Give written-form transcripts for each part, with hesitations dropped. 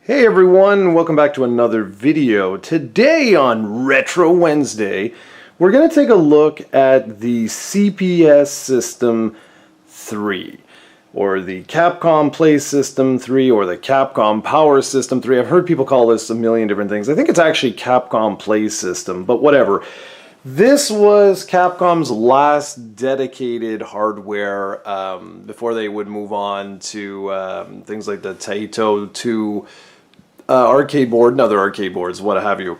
Hey everyone, welcome back to another video. Today on Retro Wednesday, we're going to take a look at the CPS System 3, or the Capcom Play System 3, or the Capcom Power System 3. I've heard people call this a million different things. I think it's actually Capcom Play System, but whatever. This was Capcom's last dedicated hardware before they would move on to things like the Taito 2 arcade board and other arcade boards, what have you.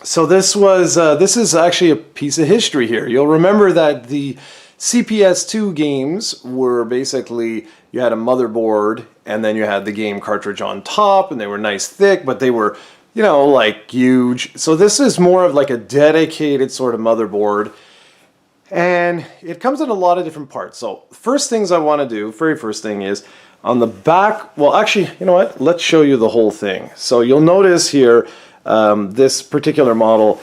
So this is actually a piece of history here. You'll remember that the CPS-2 games were basically, you had a motherboard and then you had the game cartridge on top, and they were nice thick, but they were, you know, like huge. So this is more of like a dedicated sort of motherboard, and it comes in a lot of different parts. So first things I want to do, very first thing is, on the back, well actually, you know what, let's show you the whole thing. So you'll notice here, this particular model,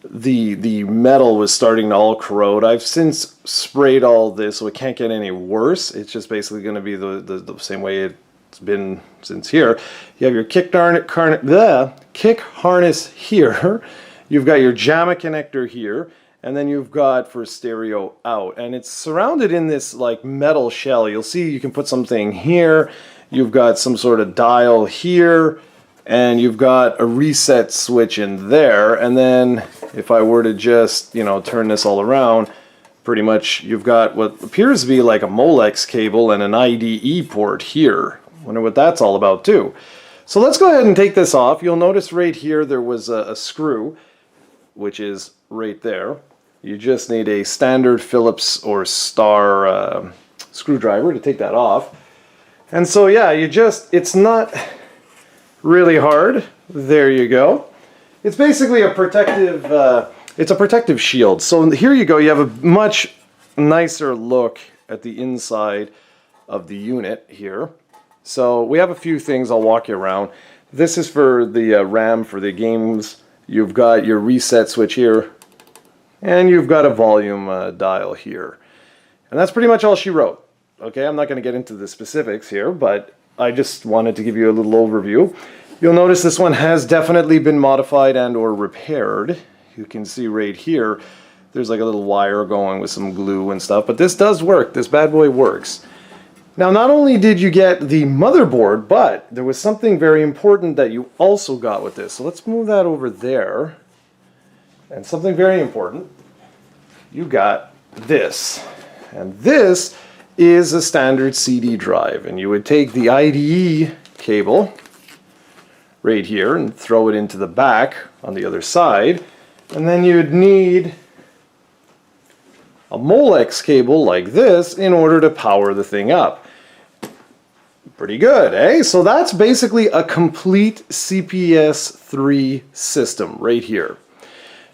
the metal was starting to all corrode. I've since sprayed all this so it can't get any worse. It's just basically going to be the same way it's been since here. You have your kick harness here, you've got your JAMA connector here, and then you've got for stereo out, and it's surrounded in this like metal shell. You'll see you can put something here, you've got some sort of dial here, and you've got a reset switch in there. And then if I were to just, you know, turn this all around, pretty much you've got what appears to be like a Molex cable and an IDE port here. Wonder what that's all about too. So let's go ahead and take this off. You'll notice right here there was a screw, which is right there. You just need a standard Phillips or Star screwdriver to take that off. And so yeah, it's not really hard. There you go. It's basically a protective, it's a protective shield. So here you go, you have a much nicer look at the inside of the unit here. So we have a few things I'll walk you around. This is for the RAM for the games. You've got your reset switch here, and you've got a volume dial here. And that's pretty much all she wrote. Okay, I'm not going to get into the specifics here, but I just wanted to give you a little overview. You'll notice this one has definitely been modified and or repaired. You can see right here, there's like a little wire going with some glue and stuff, but this does work. This bad boy works. Now, not only did you get the motherboard, but there was something very important that you also got with this. So let's move that over there. And something very important, you got this. And this is a standard CD drive. And you would take the IDE cable right here and throw it into the back on the other side. And then you'd need a Molex cable like this in order to power the thing up. Pretty good, eh? So that's basically a complete CPS-3 system right here.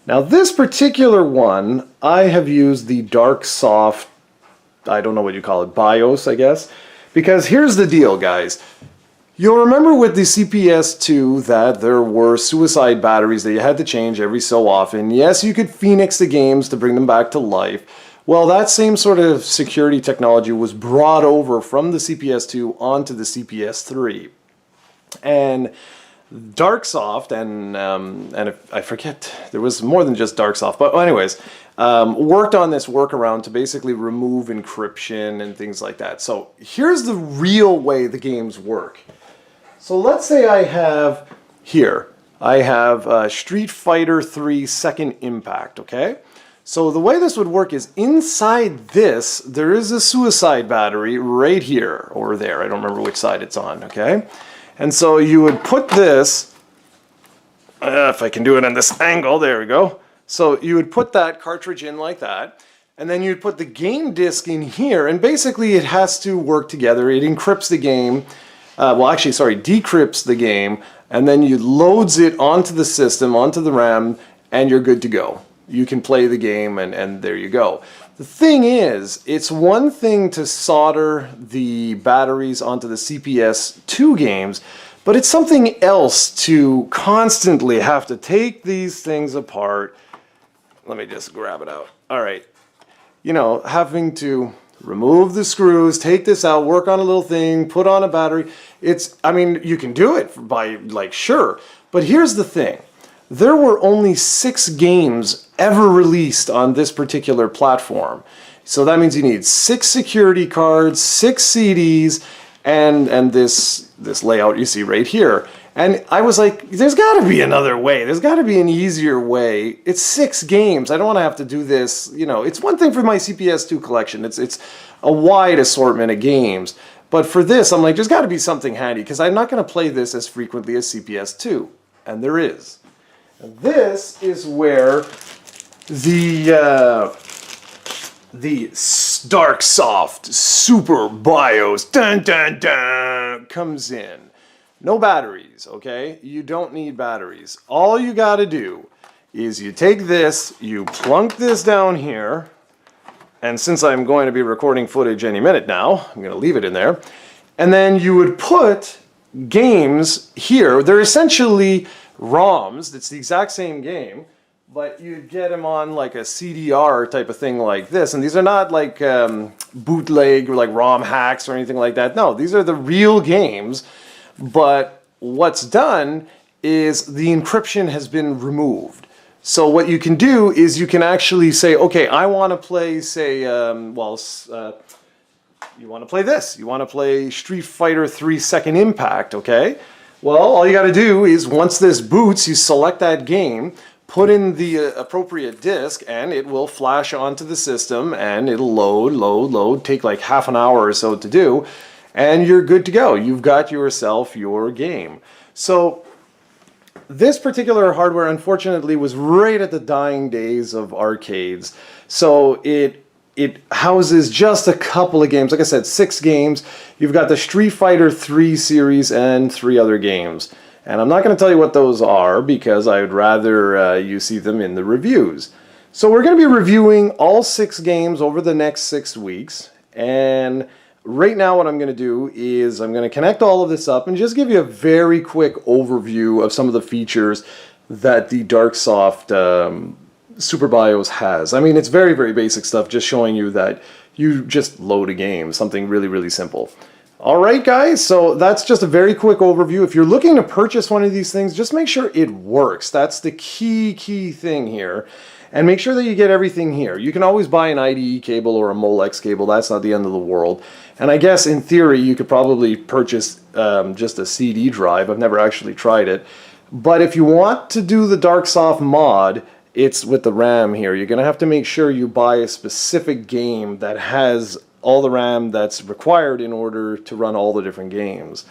Now this particular one, I have used the Darksoft, I don't know what you call it, BIOS, I guess. Because here's the deal, guys. You'll remember with the CPS-2 that there were suicide batteries that you had to change every so often. Yes, you could Phoenix the games to bring them back to life. Well, that same sort of security technology was brought over from the CPS-2 onto the CPS-3. And Darksoft and I forget, there was more than just Darksoft, but anyways, worked on this workaround to basically remove encryption and things like that. So here's the real way the games work. So let's say I have here, I have Street Fighter 3 Second Impact, okay? So the way this would work is inside this, there is a suicide battery right here, or there, I don't remember which side it's on, okay? And so you would put this, if I can do it on this angle, there we go. So you would put that cartridge in like that, and then you'd put the game disc in here, and basically it has to work together. It encrypts the game, decrypts the game, and then you loads it onto the system, onto the RAM, and you're good to go. You can play the game, and there you go. The thing is, it's one thing to solder the batteries onto the CPS-2 games, but it's something else to constantly have to take these things apart. Let me just grab it out. All right. You know, having to remove the screws, take this out, work on a little thing, put on a battery. I mean, you can do it by, like, sure. But here's the thing. There were only 6 games ever released on this particular platform. So that means you need 6 security cards, 6 CDs, and this layout you see right here. And I was like, there's got to be another way. There's got to be an easier way. It's 6 games. I don't want to have to do this. You know, it's one thing for my CPS-2 collection. It's a wide assortment of games. But for this, I'm like, there's got to be something handy because I'm not going to play this as frequently as CPS-2. And there is. And this is where the Darksoft Super BIOS comes in. No batteries, okay? You don't need batteries. All you got to do is you take this, you plunk this down here, and since I'm going to be recording footage any minute now, I'm going to leave it in there, and then you would put games here. They're essentially ROMs. It's the exact same game, but you'd get them on like a CDR type of thing like this, and these are not like bootleg or like ROM hacks or anything like that. No, these are the real games. But what's done is the encryption has been removed. So what you can do is you can actually say, okay, I want to play, say, you want to play this. You want to play Street Fighter 3 Second Impact, okay? Well, all you got to do is once this boots, you select that game, put in the appropriate disk, and it will flash onto the system, and it'll load, take like half an hour or so to do. And you're good to go. You've got yourself your game. So this particular hardware, unfortunately, was right at the dying days of arcades. So it houses just a couple of games. Like I said, 6 games. You've got the Street Fighter 3 series and 3 other games. And I'm not going to tell you what those are because I would rather you see them in the reviews. So we're going to be reviewing all 6 games over the next 6 weeks. And right now what I'm going to do is I'm going to connect all of this up and just give you a very quick overview of some of the features that the Darksoft Super BIOS has. I mean, it's very, very basic stuff, just showing you that you just load a game, something really, really simple. All right, guys, so that's just a very quick overview. If you're looking to purchase one of these things, just make sure it works. That's the key thing here. And make sure that you get everything here. You can always buy an IDE cable or a Molex cable. That's not the end of the world. And I guess in theory you could probably purchase just a CD drive. I've never actually tried it. But if you want to do the Darksoft mod, it's with the RAM here. You're going to have to make sure you buy a specific game that has all the RAM that's required in order to run all the different games.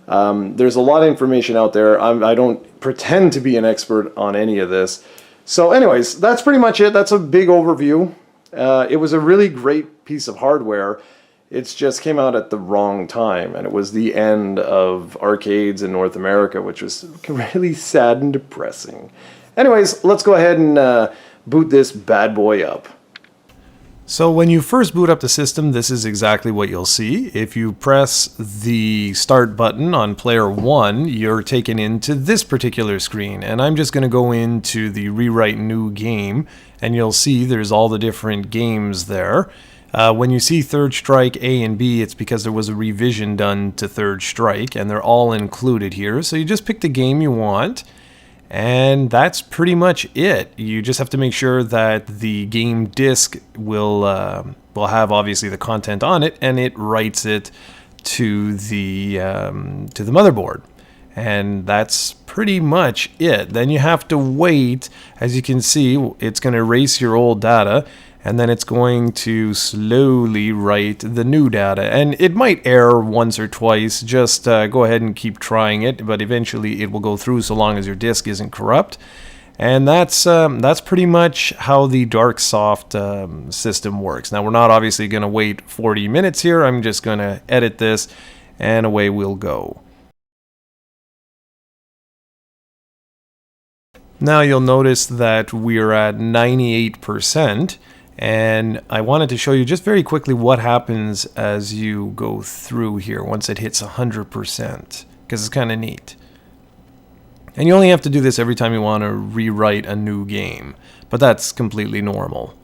There's a lot of information out there. I don't pretend to be an expert on any of this. So anyways, that's pretty much it. That's a big overview. It was a really great piece of hardware. It just came out at the wrong time, and it was the end of arcades in North America, which was really sad and depressing. Anyways, let's go ahead and boot this bad boy up. So when you first boot up the system, this is exactly what you'll see. If you press the start button on player 1, you're taken into this particular screen. And I'm just going to go into the rewrite new game, and you'll see there's all the different games there. When you see Third Strike A and B, it's because there was a revision done to Third Strike, and they're all included here. So you just pick the game you want. And that's pretty much it. You just have to make sure that the game disk will have obviously the content on it, and it writes it to the motherboard. And that's pretty much it. Then you have to wait. As you can see, it's going to erase your old data, and then it's going to slowly write the new data. And it might error once or twice. Just go ahead and keep trying it, but eventually it will go through so long as your disk isn't corrupt. And that's pretty much how the Darksoft system works. Now, we're not obviously going to wait 40 minutes here. I'm just going to edit this, and away we'll go. Now you'll notice that we're at 98%. And I wanted to show you just very quickly what happens as you go through here once it hits 100%, because it's kind of neat. And you only have to do this every time you want to rewrite a new game, but that's completely normal.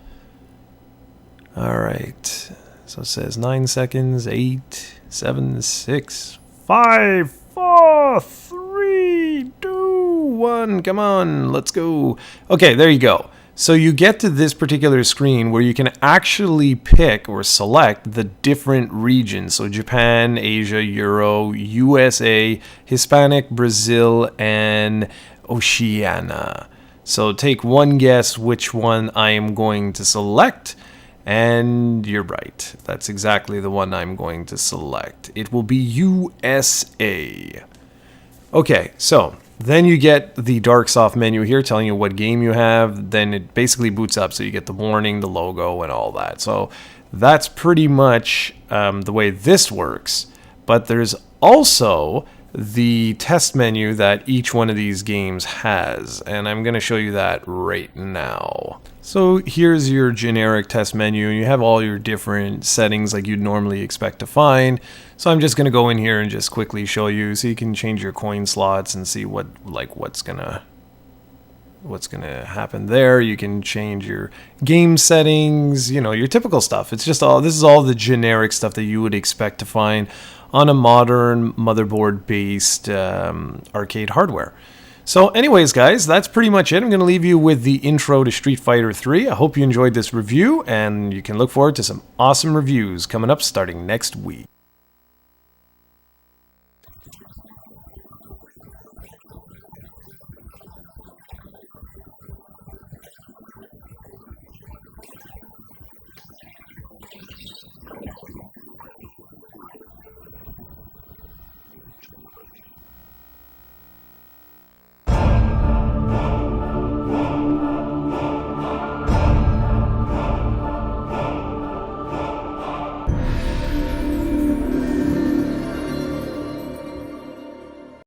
Alright, So it says 9 seconds, 8, 7, 6, 5, 4, 3, 2, 1. Come on, let's go. Okay, there you go. So you get to this particular screen where you can actually pick or select the different regions. So Japan, Asia, Euro, USA, Hispanic, Brazil, and Oceania. So take one guess which one I am going to select. And you're right. That's exactly the one I'm going to select. It will be USA. Okay, so then you get the Darksoft menu here telling you what game you have. Then it basically boots up, so you get the warning, the logo, and all that. So that's pretty much the way this works. But there's also the test menu that each one of these games has, and I'm going to show you that right now. So here's your generic test menu. You have all your different settings like you'd normally expect to find. So I'm just going to go in here and just quickly show you, so you can change your coin slots and see what's gonna happen there. You can change your game settings, you know, your typical stuff. It's just this is all the generic stuff that you would expect to find on a modern motherboard-based arcade hardware. So anyways, guys, that's pretty much it. I'm going to leave you with the intro to Street Fighter 3. I hope you enjoyed this review, and you can look forward to some awesome reviews coming up starting next week.